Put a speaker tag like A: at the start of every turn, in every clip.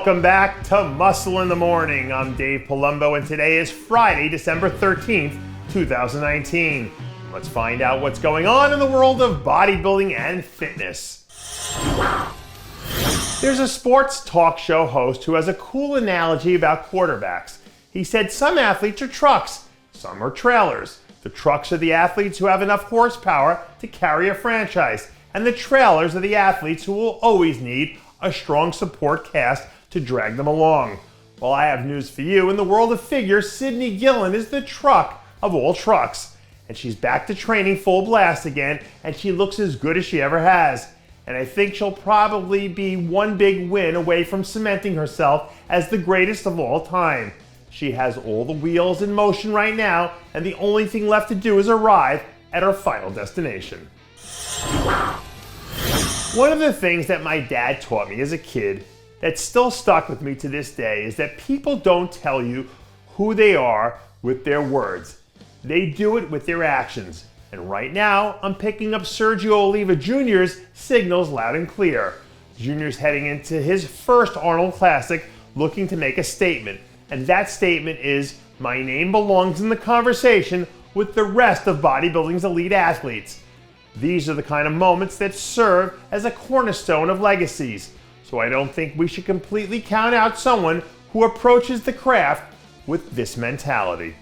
A: Welcome back to Muscle in the Morning. I'm Dave Palumbo, and today is Friday, December 13th, 2019. Let's find out what's going on in the world of bodybuilding and fitness. There's a sports talk show host who has a cool analogy about quarterbacks. He said some athletes are trucks, some are trailers. The trucks are the athletes who have enough horsepower to carry a franchise, and the trailers are the athletes who will always need a strong support cast to drag them along. Well, I have news for you. In the world of figures, Sidney Gillan is the truck of all trucks. And she's back to training full blast again, and she looks as good as she ever has. And I think she'll probably be one big win away from cementing herself as the greatest of all time. She has all the wheels in motion right now, and the only thing left to do is arrive at her final destination. One of the things that my dad taught me as a kid that still stuck with me to this day is that people don't tell you who they are with their words. They do it with their actions. And right now, I'm picking up Sergio Oliva Jr.'s signals loud and clear. Jr.'s heading into his first Arnold Classic looking to make a statement. And that statement is, my name belongs in the conversation with the rest of bodybuilding's elite athletes. These are the kind of moments that serve as a cornerstone of legacies. So I don't think we should completely count out someone who approaches the craft with this mentality.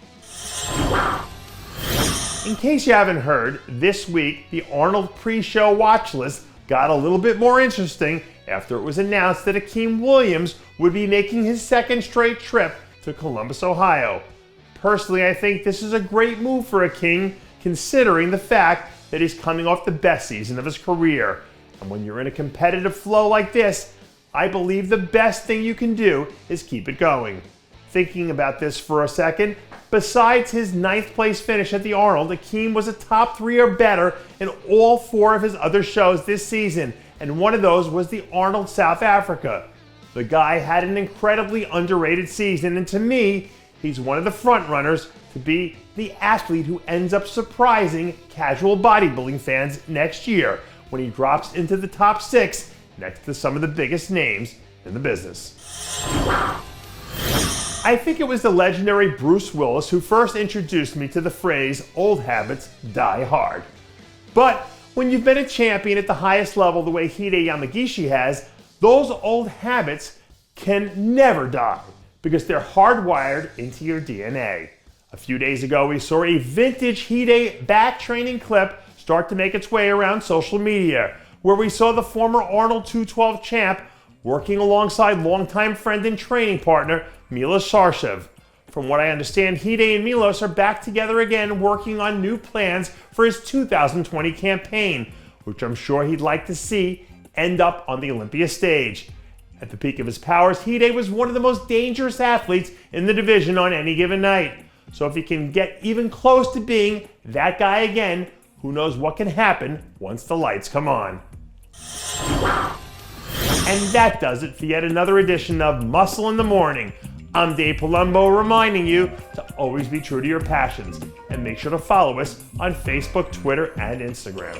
A: In case you haven't heard, this week the Arnold pre-show watch list got a little bit more interesting after it was announced that Akeem Williams would be making his second straight trip to Columbus, Ohio. Personally, I think this is a great move for Akeem, considering the fact that he's coming off the best season of his career. And when you're in a competitive flow like this, I believe the best thing you can do is keep it going. Thinking about this for a second, besides his 9th place finish at the Arnold, Akeem was a top 3 or better in all 4 of his other shows this season, and one of those was the Arnold South Africa. The guy had an incredibly underrated season, and to me, he's one of the front runners to be the athlete who ends up surprising casual bodybuilding fans next year when he drops into the top 6 next to some of the biggest names in the business. I think it was the legendary Bruce Willis who first introduced me to the phrase, old habits die hard. But when you've been a champion at the highest level the way Yamagishi has, those old habits can never die because they're hardwired into your DNA. A few days ago, we saw a vintage Hide back training clip start to make its way around social media, where we saw the former Arnold 212 champ working alongside longtime friend and training partner Milos Sarshev. From what I understand, Hide and Milos are back together again working on new plans for his 2020 campaign, which I'm sure he'd like to see end up on the Olympia stage. At the peak of his powers, Hide was one of the most dangerous athletes in the division on any given night. So if he can get even close to being that guy again, who knows what can happen once the lights come on. And that does it for yet another edition of Muscle in the Morning. I'm Dave Palumbo, reminding you to always be true to your passions, and make sure to follow us on Facebook, Twitter, and Instagram.